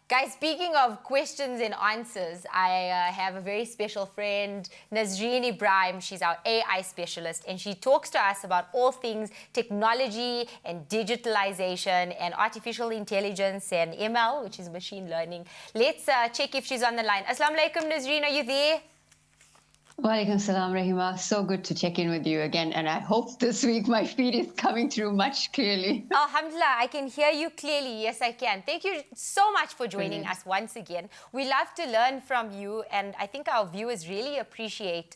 Guys, speaking of questions and answers, I have a very special friend, Nazareen Ebrahim. She's our AI specialist, and she talks to us about all things technology and digitalization and artificial intelligence and ML, which is machine learning. Let's check if she's on the line. Assalamu alaikum, Nazareen. Are you there? Walaikum salam, Raheemah. So good to check in with you again. And I hope this week my feed is coming through much clearly. Alhamdulillah, I can hear you clearly. Yes, I can. Thank you so much for joining us once again. We love to learn from you, and I think our viewers really appreciate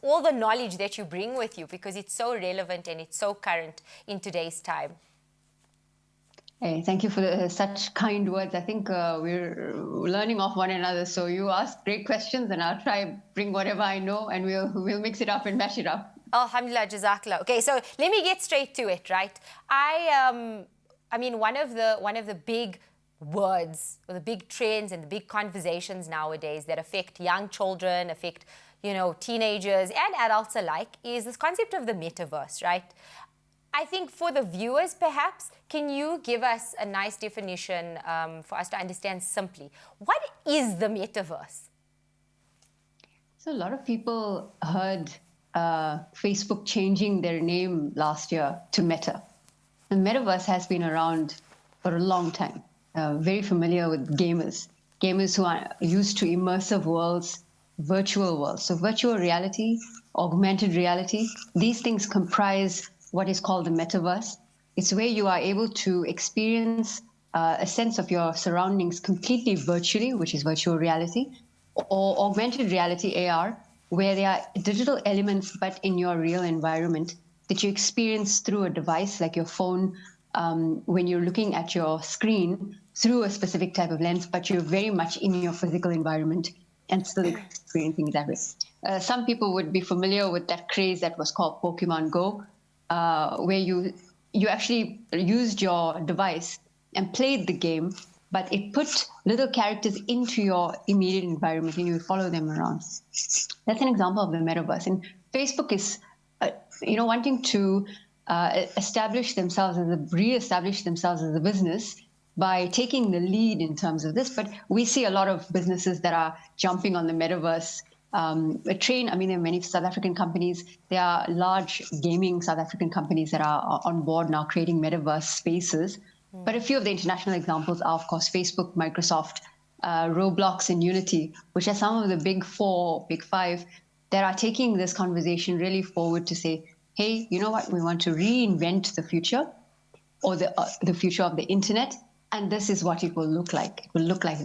all the knowledge that you bring with you, because it's so relevant and it's so current in today's time. Hey, thank you for such kind words. I think we're learning off one another. So you ask great questions, and I'll try bring whatever I know, and we'll mix it up and mash it up. Alhamdulillah, Jazakallah. Okay, so let me get straight to it, right? I mean, one of the big words, or the big trends and the big conversations nowadays that affect young children, affect teenagers and adults alike, is this concept of the metaverse, right? I think for the viewers, perhaps, can you give us a nice definition for us to understand simply? What is the metaverse? So a lot of people heard Facebook changing their name last year to Meta. The metaverse has been around for a long time, very familiar with gamers who are used to immersive worlds, virtual worlds. So virtual reality, augmented reality, these things comprise what is called the metaverse. It's where you are able to experience a sense of your surroundings completely virtually, which is virtual reality, or augmented reality, AR, where there are digital elements but in your real environment that you experience through a device like your phone, when you're looking at your screen through a specific type of lens, but you're very much in your physical environment and still experiencing that way. Some people would be familiar with that craze that was called Pokemon Go, where you actually used your device and played the game, but it put little characters into your immediate environment and you follow them around. That's an example of the metaverse. And Facebook is, wanting to reestablish themselves as a business by taking the lead in terms of this. But we see a lot of businesses that are jumping on the metaverse. There are many South African companies. There are large gaming South African companies that are on board now creating metaverse spaces. But a few of the international examples are, of course, Facebook, Microsoft, Roblox, and Unity, which are some of the big four, big five that are taking this conversation really forward to say, hey, you know what? We want to reinvent the future, or the future of the internet. And this is what it will look like. It will look like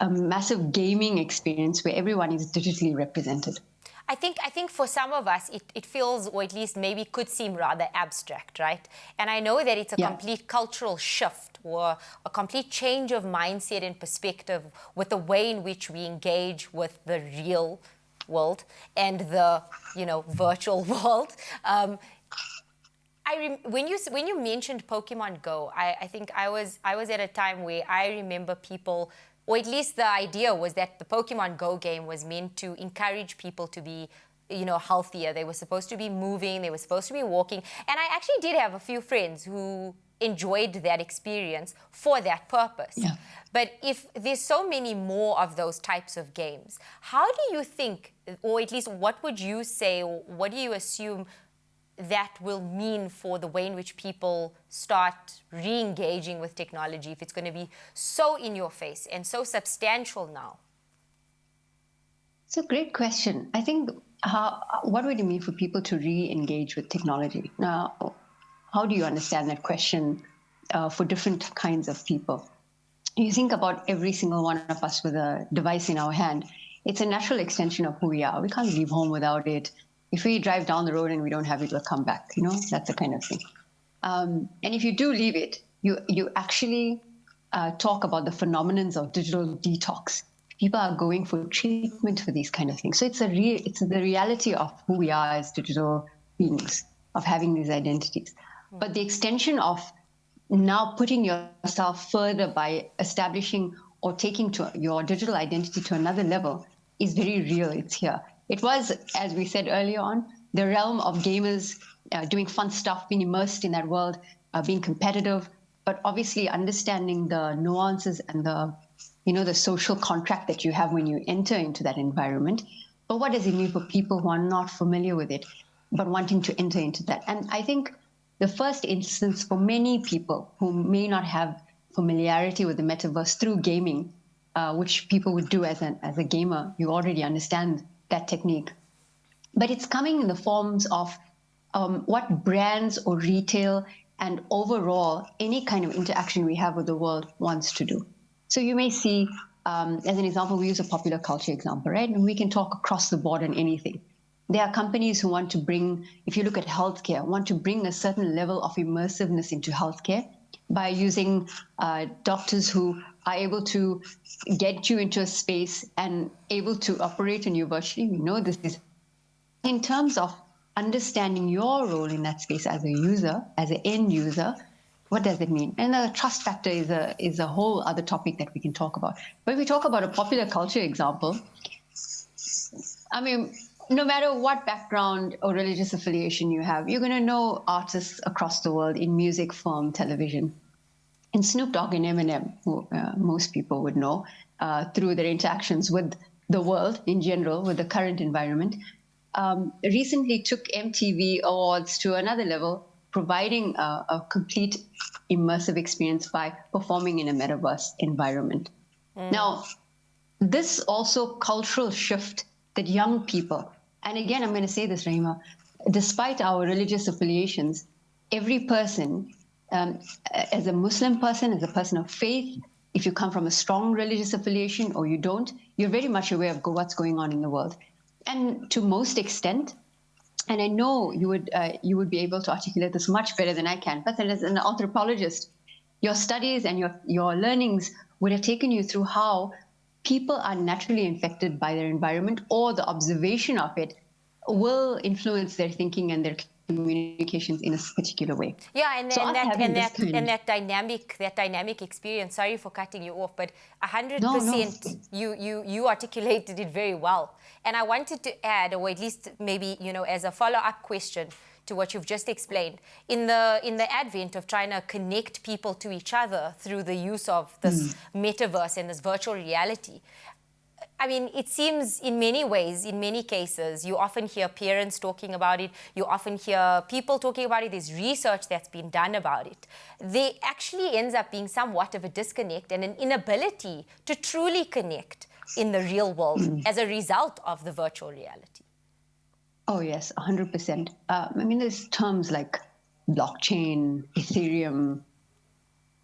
a massive gaming experience where everyone is digitally represented. I think for some of us, it feels, or at least maybe could seem rather abstract, right? And I know that it's a complete cultural shift or a complete change of mindset and perspective with the way in which we engage with the real world and the, virtual world. When you mentioned Pokemon Go, I think I was at a time where I remember people, or at least the idea was that the Pokemon Go game was meant to encourage people to be, healthier. They were supposed to be moving, they were supposed to be walking. And I actually did have a few friends who enjoyed that experience for that purpose. Yeah. But if there's so many more of those types of games, how do you think, or at least what would you say, or what do you assume that will mean for the way in which people start re-engaging with technology, if it's going to be so in your face and so substantial now? It's a great question. I think, what would it mean for people to re-engage with technology? Now, how do you understand that question for different kinds of people? You think about every single one of us with a device in our hand. It's a natural extension of who we are. We can't leave home without it. If we drive down the road and we don't have it, we'll come back. That's the kind of thing. And if you do leave it, you actually talk about the phenomenons of digital detox. People are going for treatment for these kind of things. So it's the reality of who we are as digital beings, of having these identities. But the extension of now putting yourself further by establishing or taking to your digital identity to another level is very real. It's here. It was, as we said earlier on, the realm of gamers doing fun stuff, being immersed in that world, being competitive. but obviously understanding the nuances and the social contract that you have when you enter into that environment. But what does it mean for people who are not familiar with it, but wanting to enter into that? And I think the first instance for many people who may not have familiarity with the metaverse through gaming, which people would do as a gamer, you already understand that technique. But it's coming in the forms of what brands or retail and overall any kind of interaction we have with the world wants to do. So you may see, as an example, we use a popular culture example, right? And we can talk across the board on anything. There are companies who want to bring, if you look at healthcare, want to bring a certain level of immersiveness into healthcare by using doctors who are able to get you into a space and able to operate on you virtually. We know this is in terms of understanding your role in that space as a user, as an end user. What does it mean? And the trust factor is a whole other topic that we can talk about. But if we talk about a popular culture example, I mean, no matter what background or religious affiliation you have, you're going to know artists across the world in music, film, television. And Snoop Dogg and Eminem, who most people would know through their interactions with the world in general, with the current environment, recently took MTV Awards to another level, providing a complete immersive experience by performing in a metaverse environment. Now, this also cultural shift that young people, and again, I'm going to say this, Raheemah, despite our religious affiliations, every person, as a Muslim person, as a person of faith, if you come from a strong religious affiliation or you don't, you're very much aware of what's going on in the world. And to most extent, and I know you would be able to articulate this much better than I can, but as an anthropologist, your studies and your learnings would have taken you through how people are naturally infected by their environment, or the observation of it will influence their thinking and their communications in a particular way. Yeah, and that dynamic experience. Sorry for cutting you off, but 100%. You articulated it very well. And I wanted to add, or at least maybe as a follow-up question to what you've just explained, in the advent of trying to connect people to each other through the use of this metaverse and this virtual reality. I mean, it seems in many ways, in many cases, you often hear parents talking about it. You often hear people talking about it. There's research that's been done about it. There actually ends up being somewhat of a disconnect and an inability to truly connect in the real world as a result of the virtual reality. Oh, yes, 100%. I mean, there's terms like blockchain, Ethereum,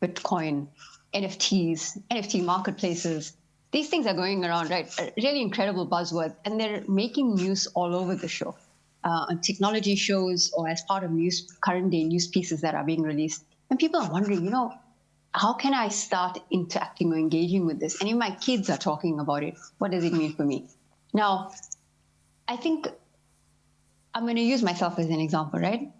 Bitcoin, NFTs, NFT marketplaces. These things are going around, right? Really incredible buzzword, and they're making news all over the show, on technology shows or as part of current day news pieces that are being released. And people are wondering, how can I start interacting or engaging with this? And if my kids are talking about it, what does it mean for me? Now, I think I'm going to use myself as an example, right?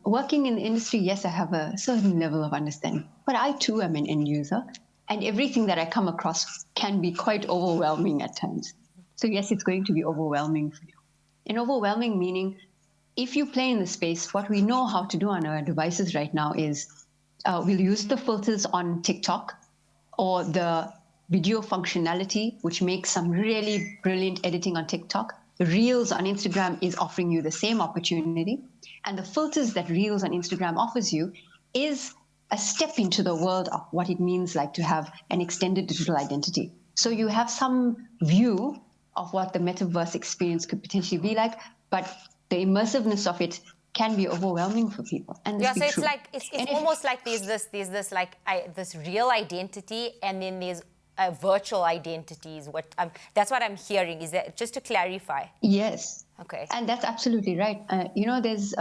Working in the industry, yes, I have a certain level of understanding, but I too am an end user. And everything that I come across can be quite overwhelming at times. So yes, it's going to be overwhelming for you. And overwhelming meaning, if you play in the space, what we know how to do on our devices right now is we'll use the filters on TikTok or the video functionality, which makes some really brilliant editing on TikTok. The Reels on Instagram is offering you the same opportunity. And the filters that Reels on Instagram offers you is a step into the world of what it means like to have an extended digital identity. So you have some view of what the metaverse experience could potentially be like, but the immersiveness of it can be overwhelming for people. And so it's like it's almost like there's this real identity, and then there's virtual identities. That's what I'm hearing. Is that just to clarify? Yes. Okay. And that's absolutely right. There's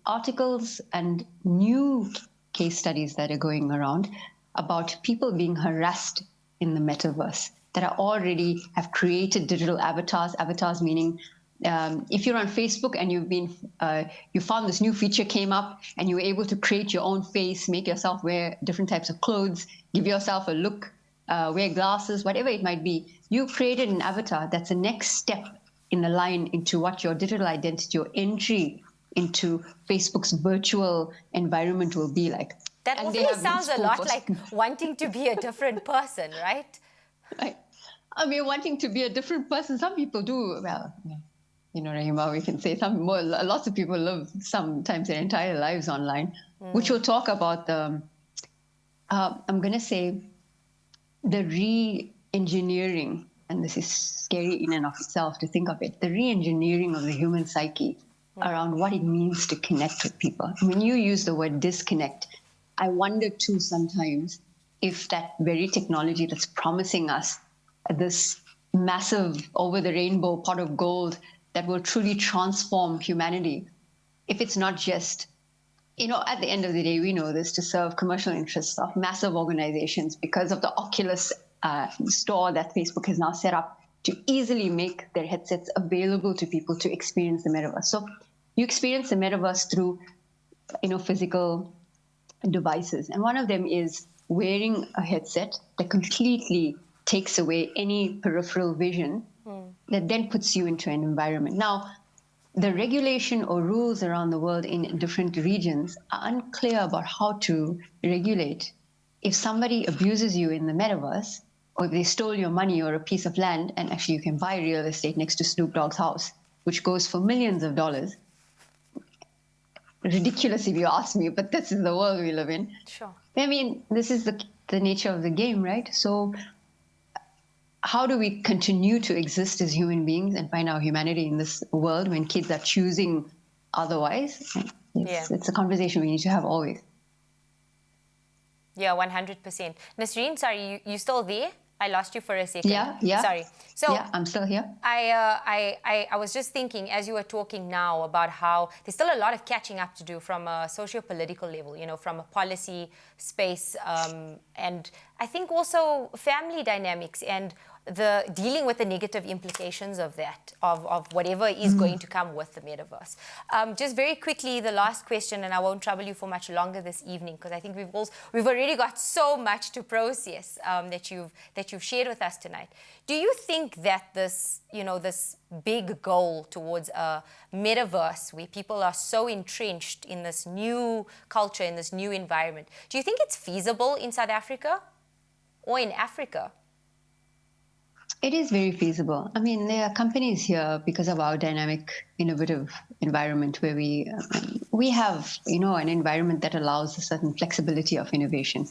articles and new case studies that are going around about people being harassed in the metaverse that already have created digital avatars meaning if you're on Facebook and you found this new feature came up and you were able to create your own face, make yourself wear different types of clothes, give yourself a look, wear glasses, whatever it might be, you created an avatar that's the next step in the line into what your digital identity, your entry into Facebook's virtual environment will be like. That And also they have sounds a school lot for- like wanting to be a different person, right? Right. I mean, wanting to be a different person. Some people do. Well, Raheemah, we can say lots of people live sometimes their entire lives online, which will talk about I'm going to say, the re-engineering, and this is scary in and of itself to think of it, the re-engineering of the human psyche around what it means to connect with people. When you use the word disconnect, I wonder too sometimes if that very technology that's promising us this massive over-the-rainbow pot of gold that will truly transform humanity, if it's not just, at the end of the day, we know this, to serve commercial interests of massive organizations because of the Oculus store that Facebook has now set up to easily make their headsets available to people to experience the metaverse. So you experience the metaverse through, physical devices. And one of them is wearing a headset that completely takes away any peripheral vision that then puts you into an environment. Now, the regulation or rules around the world in different regions are unclear about how to regulate. If somebody abuses you in the metaverse, or if they stole your money or a piece of land, and actually you can buy real estate next to Snoop Dogg's house, which goes for millions of dollars. Ridiculous if you ask me, but this is the world we live in. Sure. I mean, this is the nature of the game, right? So how do we continue to exist as human beings and find our humanity in this world when kids are choosing otherwise? It's a conversation we need to have always. Yeah, 100%. Nazareen, sorry, you still there? I lost you for a second. Yeah. Sorry. So yeah, I'm still here. I was just thinking as you were talking now about how there's still a lot of catching up to do from a socio-political level, from a policy space, and I think also family dynamics and the dealing with the negative implications of that, of whatever is going to come with the metaverse. Just very quickly, the last question, and I won't trouble you for much longer this evening because I think we've already got so much to process that you've shared with us tonight. Do you think that this big goal towards a metaverse where people are so entrenched in this new culture, in this new environment, do you think it's feasible in South Africa or in Africa? It is very feasible. I mean, there are companies here because of our dynamic, innovative environment where we have, an environment that allows a certain flexibility of innovation.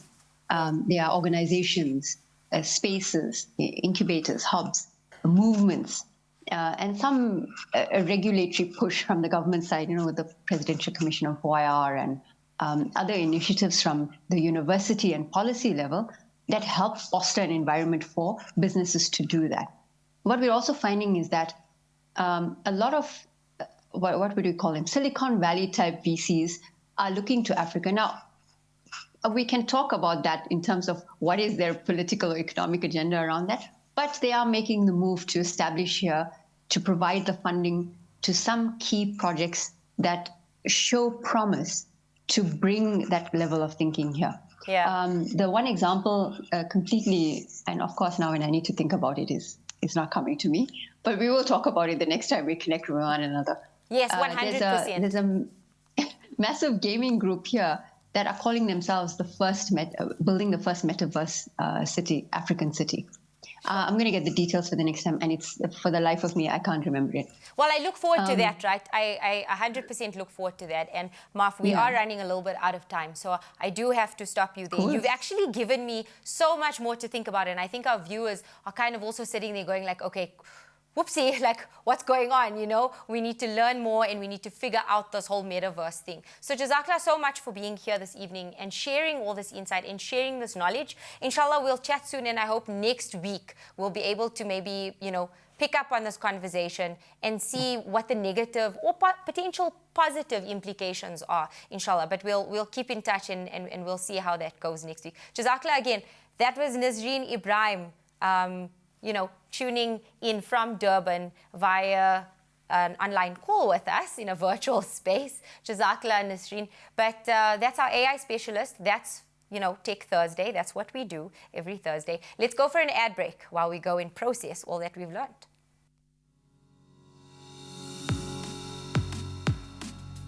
There are organizations, spaces, incubators, hubs, movements, and some regulatory push from the government side, with the Presidential Commission of OIR and other initiatives from the university and policy level that help foster an environment for businesses to do that. What we're also finding is that a lot of, what would we call them, Silicon Valley type VCs are looking to Africa. Now, we can talk about that in terms of what is their political or economic agenda around that, but they are making the move to establish here, to provide the funding to some key projects that show promise to bring that level of thinking here. Yeah. The one example completely, and of course now when I need to think about it, it's not coming to me, but we will talk about it the next time we connect with one another. Yes, 100%. There's a massive gaming group here that are calling themselves building the first metaverse city, African city. I'm going to get the details for the next time, and it's for the life of me, I can't remember it. Well, I look forward to that, right? I 100% look forward to that. And Marf, we are running a little bit out of time, so I do have to stop you there. Cool. You've actually given me so much more to think about, and I think our viewers are kind of also sitting there going like, okay, whoopsie, like what's going on, We need to learn more and we need to figure out this whole metaverse thing. So Jazakallah so much for being here this evening and sharing all this insight and sharing this knowledge. Inshallah, we'll chat soon, and I hope next week we'll be able to maybe, pick up on this conversation and see what the negative or potential positive implications are, inshallah. But we'll keep in touch and we'll see how that goes next week. Jazakallah again. That was Nazareen Ebrahim, tuning in from Durban via an online call with us in a virtual space. Jazakallah, Nazareen. But that's our AI specialist. That's, Tech Thursday. That's what we do every Thursday. Let's go for an ad break while we go and process all that we've learned.